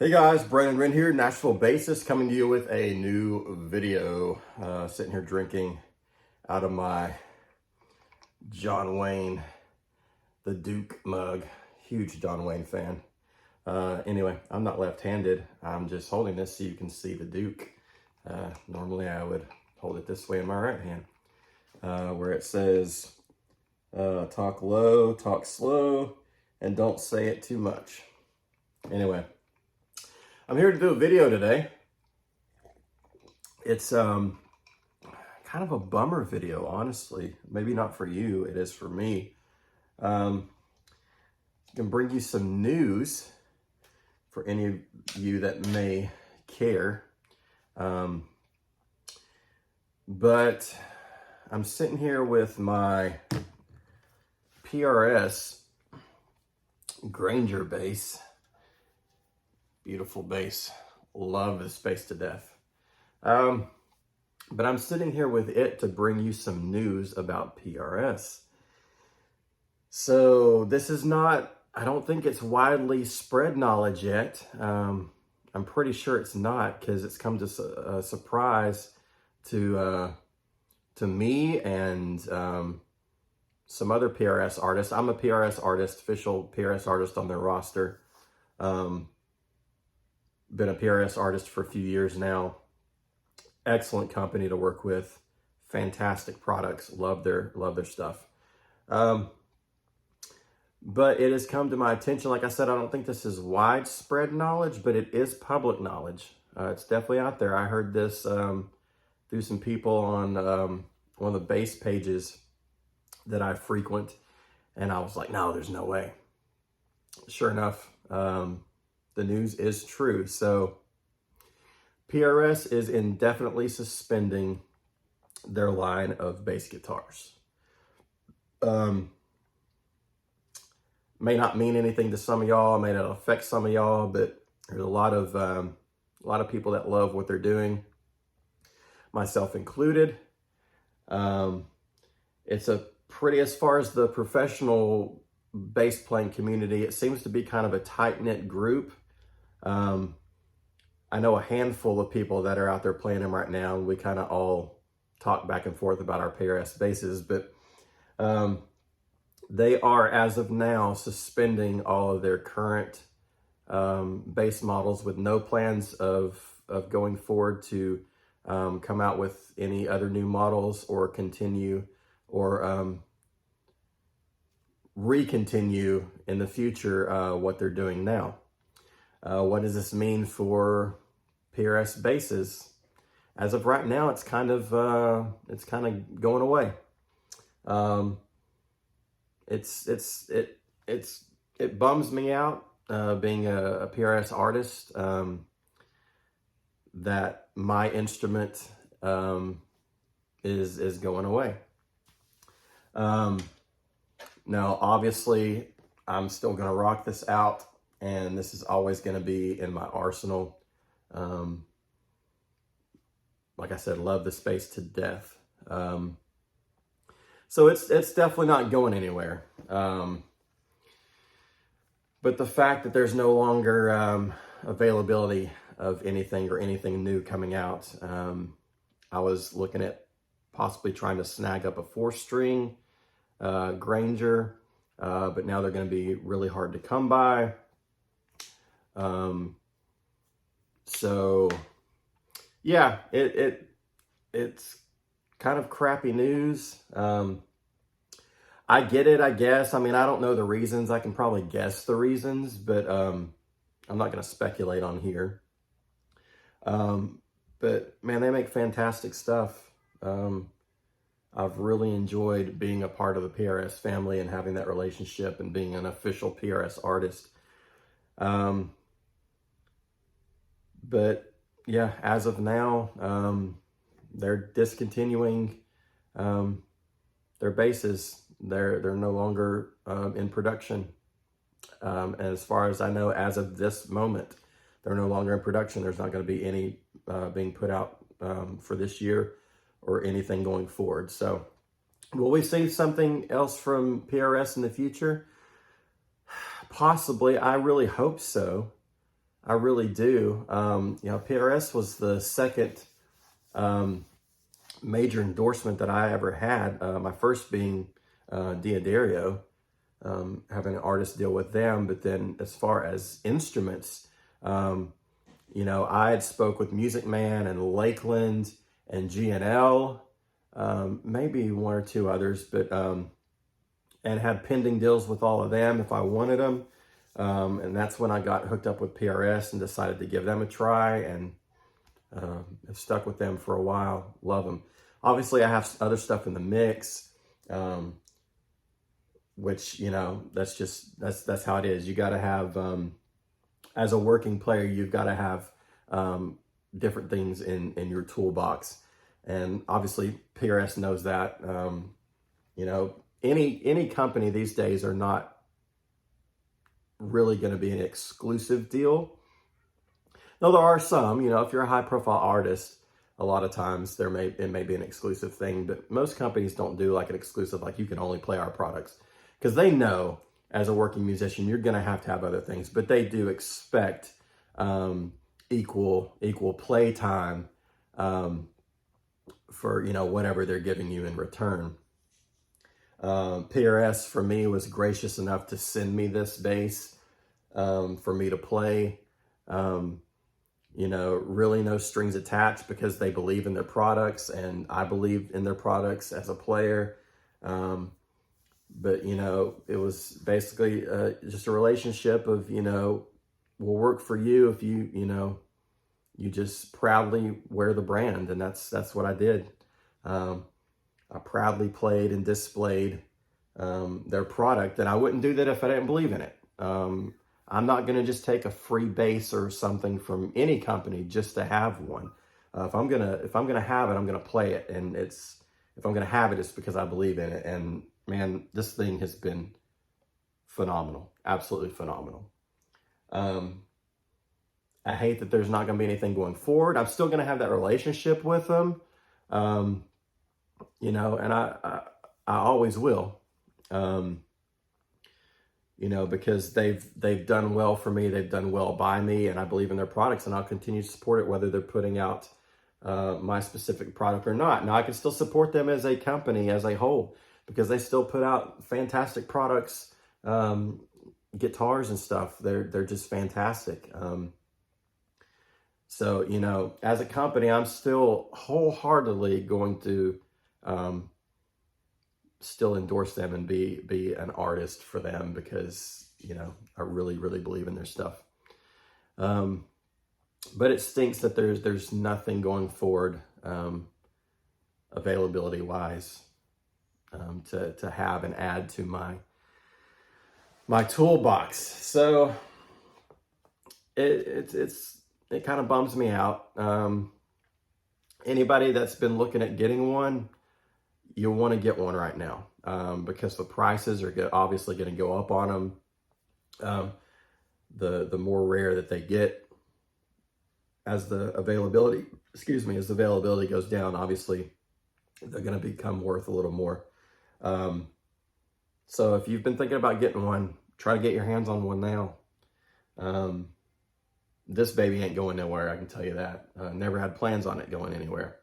Hey guys, Brandon Wren here, Nashville bassist, coming to you with a new video. Sitting here drinking out of my John Wayne, the Duke mug. Huge John Wayne fan. Anyway, I'm not left-handed. I'm just holding this so you can see the Duke. Normally I would hold it this way in my right hand, where it says, talk low, talk slow, and don't say it too much. Anyway, I'm here to do a video today. It's kind of a bummer video, honestly. Maybe not for you, it is for me. Can bring you some news for any of you that may care. But I'm sitting here with my PRS Granger bass. Beautiful bass. Love this bass to death. But I'm sitting here with it to bring you some news about PRS. So this is not, I don't think it's widely spread knowledge yet. I'm pretty sure it's not, because it's come to a surprise to me and some other PRS artists. I'm a PRS artist, official PRS artist on their roster. Been a PRS artist for a few years now. Excellent company to work with. Fantastic products. Love their stuff. But it has come to my attention. Like I said, I don't think this is widespread knowledge, but it is public knowledge. It's definitely out there. I heard this through some people on one of the bass pages that I frequent, and I was like, no, there's no way. Sure enough, the news is true. So PRS is indefinitely suspending their line of bass guitars. May not mean anything to some of y'all, may not affect some of y'all, but there's a lot of people that love what they're doing, myself included. It's a pretty, as far as the professional bass playing community, it seems to be kind of a tight-knit group. I know a handful of people that are out there playing them right now, and we kind of all talk back and forth about our PRS basses, but they are, as of now, suspending all of their current bass models with no plans of going forward to come out with any other new models or continue or recontinue in the future what they're doing now. What does this mean for PRS basses? As of right now, it's kind of going away. It bums me out being a PRS artist that my instrument is going away. Now, obviously, I'm still going to rock this out, and this is always going to be in my arsenal. Like I said, love this bass to death. So it's definitely not going anywhere. But the fact that there's no longer availability of anything or anything new coming out, I was looking at possibly trying to snag up a 4-string Granger, but now they're going to be really hard to come by. So yeah, it's kind of crappy news. I get it, I guess. I mean, I don't know the reasons. I can probably guess the reasons, but I'm not going to speculate on here. But man, they make fantastic stuff. I've really enjoyed being a part of the PRS family and having that relationship and being an official PRS artist. But yeah, as of now, they're discontinuing their basses. They're no longer in production. And as far as I know, as of this moment, they're no longer in production. There's not going to be any being put out for this year or anything going forward. So will we see something else from PRS in the future? Possibly. I really hope so. I really do. You know, PRS was the second major endorsement that I ever had. My first being Diodario, having an artist deal with them. But then as far as instruments, you know, I had spoke with Music Man and Lakeland and G&L, maybe one or two others, but and had pending deals with all of them if I wanted them. And that's when I got hooked up with PRS and decided to give them a try, and have stuck with them for a while. Love them. Obviously, I have other stuff in the mix, which, you know, that's how it is. You got to have, as a working player, you've got to have different things in your toolbox. And obviously, PRS knows that. You know, any company these days are not really going to be an exclusive deal. Though there are some, you know, if you're a high profile artist, a lot of times it may be an exclusive thing, but most companies don't do like an exclusive, like you can only play our products, because they know as a working musician, you're going to have other things, but they do expect equal play time for, you know, whatever they're giving you in return. PRS for me was gracious enough to send me this bass for me to play. You know, really no strings attached, because they believe in their products and I believe in their products as a player. But, you know, it was basically just a relationship of, you know, we'll work for you if you, you know, you just proudly wear the brand. And that's what I did. I proudly played and displayed their product, and I wouldn't do that if I didn't believe in it. I'm not going to just take a free bass or something from any company just to have one. If I'm gonna have it, I'm gonna play it, and if I'm gonna have it, it's because I believe in it. And man, this thing has been phenomenal, absolutely phenomenal. I hate that there's not gonna be anything going forward. I'm still gonna have that relationship with them, you know, and I always will. You know, because they've done well for me, they've done well by me, and I believe in their products, and I'll continue to support it whether they're putting out my specific product or not. Now, I can still support them as a company as a whole, because they still put out fantastic products, guitars and stuff. They're just fantastic. So, you know, as a company, I'm still wholeheartedly going to still endorse them and be an artist for them, because, you know, I really believe in their stuff. But it stinks that there's nothing going forward availability wise to have and add to my toolbox. So it kind of bums me out. Anybody that's been looking at getting one, you'll want to get one right now, because the prices are obviously going to go up on them. The more rare that they get, as the availability goes down, obviously they're going to become worth a little more. So if you've been thinking about getting one, try to get your hands on one now. This baby ain't going nowhere, I can tell you that. Never had plans on it going anywhere.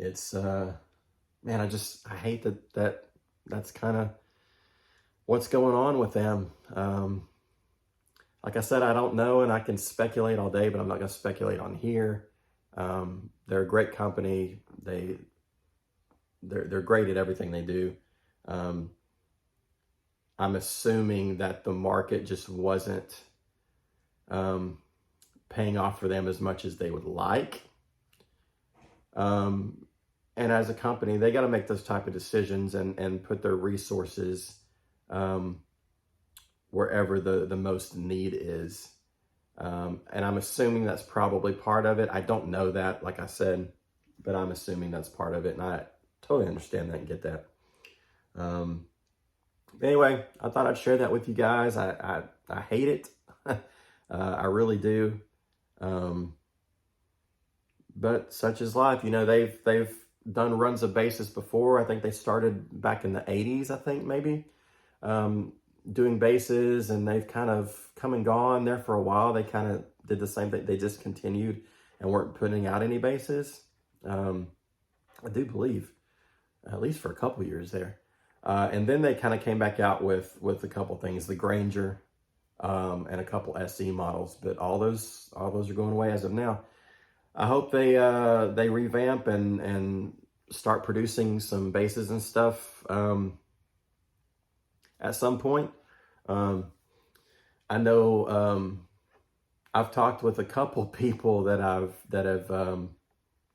It's man, I hate that's kind of what's going on with them. Like I said, I don't know, and I can speculate all day, but I'm not going to speculate on here. They're a great company. They're great at everything they do. I'm assuming that the market just wasn't paying off for them as much as they would like. And as a company, they got to make those type of decisions and put their resources wherever the most need is. And I'm assuming that's probably part of it. I don't know that, like I said, but I'm assuming that's part of it. And I totally understand that and get that. Anyway, I thought I'd share that with you guys. I hate it. I really do. But such is life. You know, they've done runs of basses before. I think they started back in the 80s, I think, maybe. doing basses, and they've kind of come and gone there for a while. They kind of did the same thing. They discontinued and weren't putting out any basses. I do believe, at least for a couple years there. And then they kind of came back out with a couple things, the Granger, and a couple SE models, but all those are going away as of now. I hope they revamp and start producing some basses and stuff at some point. I know I've talked with a couple people that have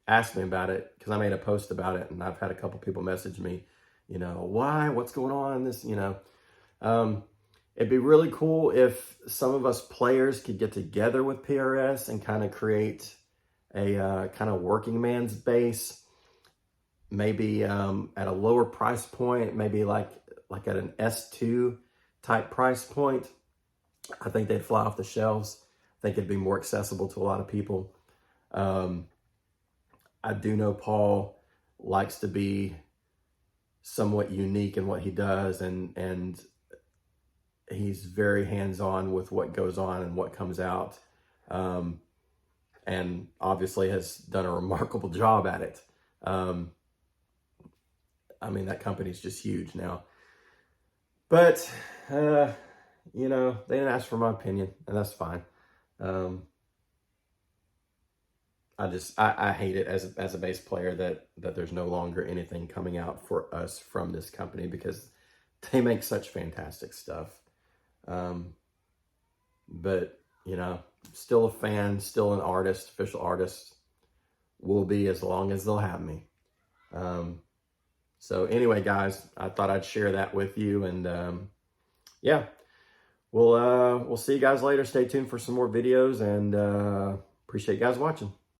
asked me about it, because I made a post about it, and I've had a couple people message me, you know, what's going on, this, you know. It'd be really cool if some of us players could get together with PRS and kind of create a kind of working man's bass, maybe at a lower price point, maybe like at an S2 type price point. I think they'd fly off the shelves. I think it'd be more accessible to a lot of people. I do know Paul likes to be somewhat unique in what he does, and he's very hands-on with what goes on and what comes out, and obviously has done a remarkable job at it. I mean, that company's just huge now. But, you know, they didn't ask for my opinion, and that's fine. I hate it as a bass player that there's no longer anything coming out for us from this company, because they make such fantastic stuff. But, you know, still a fan, still an artist, official artist, will be as long as they'll have me. So anyway, guys, I thought I'd share that with you, and yeah, we'll see you guys later. Stay tuned for some more videos, and appreciate you guys watching.